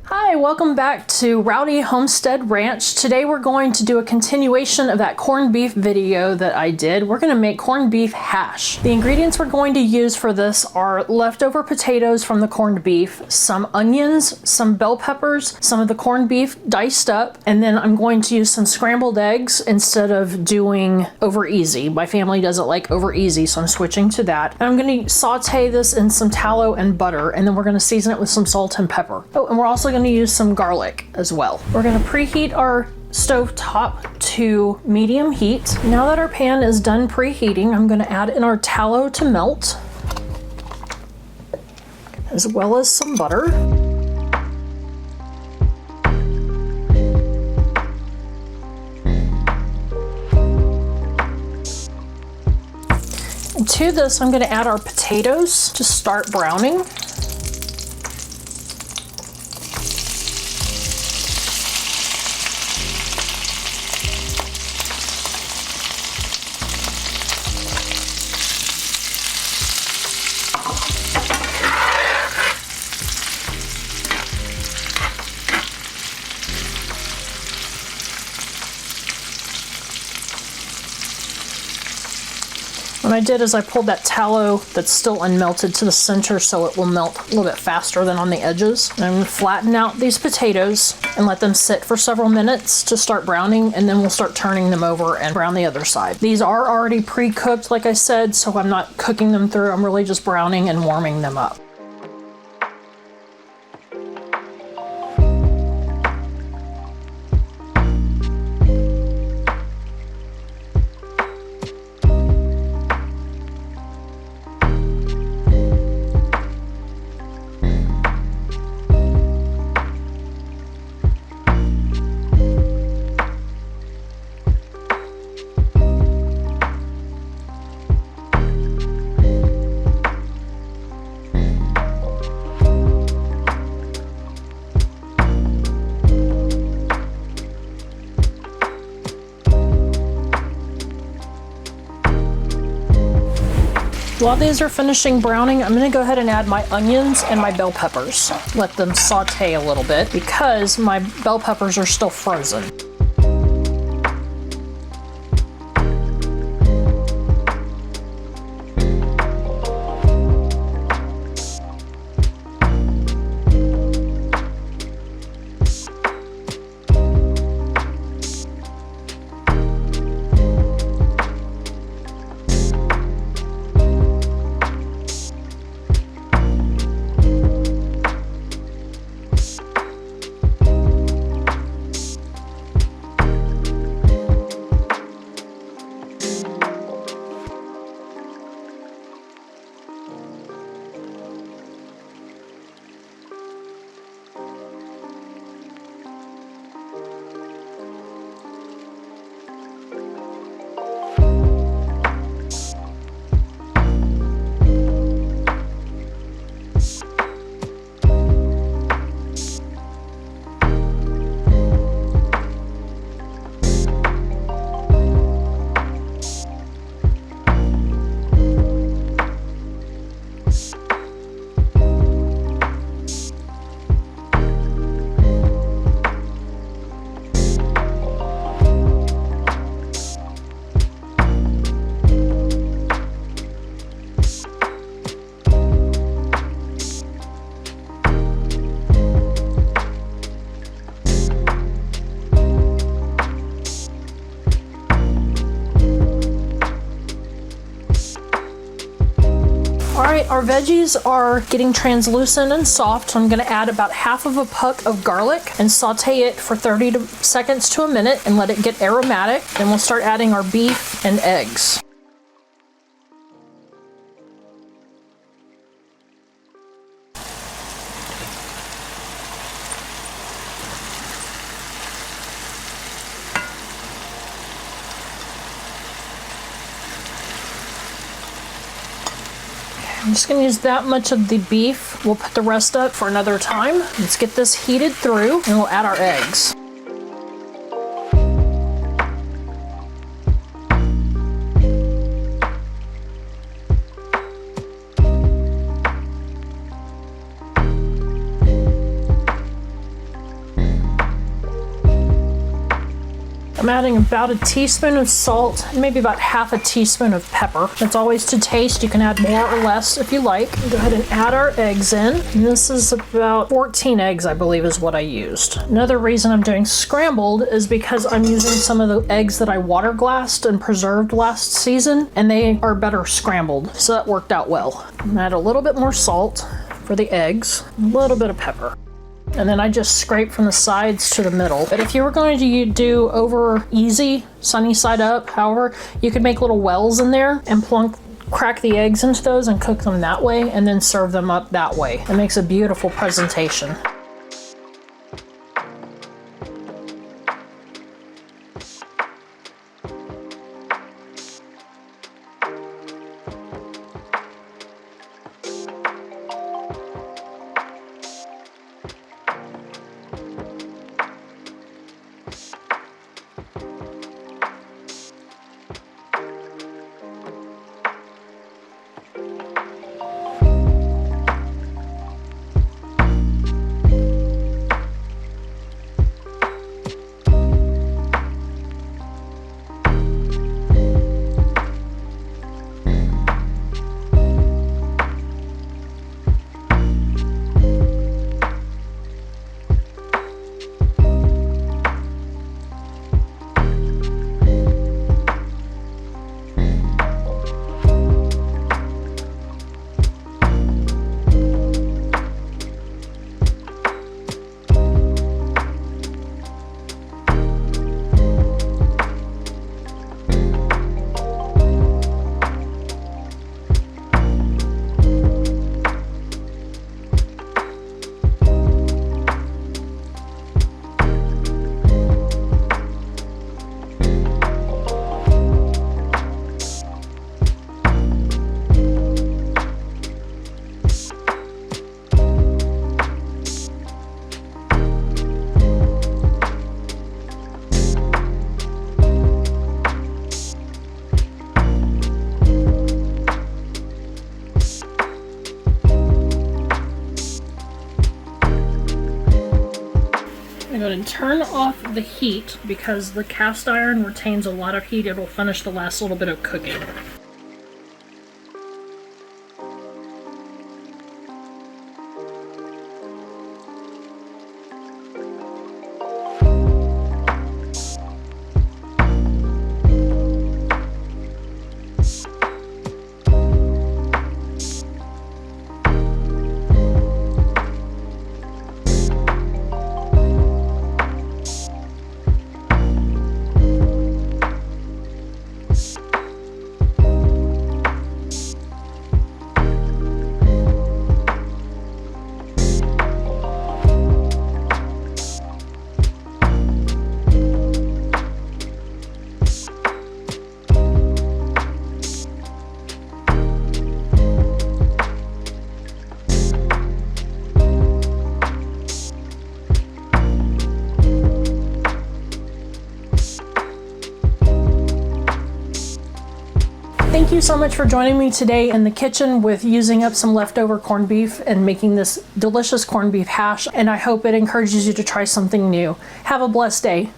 Hi, welcome back to Rowdy Homestead Ranch. Today we're going to do a continuation of that corned beef video that I did. We're going to make corned beef hash. The ingredients we're going to use for this are leftover potatoes from the corned beef, some onions, some bell peppers, some of the corned beef diced up, and then I'm going to use some scrambled eggs instead of doing over easy. My family doesn't like over easy, so I'm switching to that. And I'm going to saute this in some tallow and butter, and then we're going to season it with some salt and pepper. Oh, and we're also going to use some garlic as well. We're going to preheat our stove top to medium heat. Now that our pan is done preheating, I'm going to add in our tallow to melt, as well as some butter. And to this, I'm going to add our potatoes to start browning. What I did is I pulled that tallow that's still unmelted to the center so it will melt a little bit faster than on the edges. And I'm going to flatten out these potatoes and let them sit for several minutes to start browning, and then we'll start turning them over and brown the other side. These are already pre-cooked, like I said, so I'm not cooking them through. I'm really just browning and warming them up. While these are finishing browning, I'm going to go ahead and add my onions and my bell peppers. Let them saute a little bit because my bell peppers are still frozen. Alright, our veggies are getting translucent and soft, so I'm going to add about half of a puck of garlic and saute it for 30 seconds to a minute and let it get aromatic. Then we'll start adding our beef and eggs. I'm just going to use that much of the beef. We'll put the rest up for another time. Let's get this heated through and we'll add our eggs. I'm adding about a teaspoon of salt and maybe about half a teaspoon of pepper. It's always to taste. You can add more or less if you like. Go ahead and add our eggs in. And this is about 14 eggs, I believe, is what I used. Another reason I'm doing scrambled is because I'm using some of the eggs that I water glassed and preserved last season, and they are better scrambled, so that worked out well. Add a little bit more salt for the eggs, a little bit of pepper. And then I just scrape from the sides to the middle. But if you were going to do over easy, sunny side up, however, you could make little wells in there and crack the eggs into those and cook them that way, and then serve them up that way. It makes a beautiful presentation. I'm going to turn off the heat because the cast iron retains a lot of heat. It'll finish the last little bit of cooking. Thank you so much for joining me today in the kitchen with using up some leftover corned beef and making this delicious corned beef hash, and I hope it encourages you to try something new. Have a blessed day.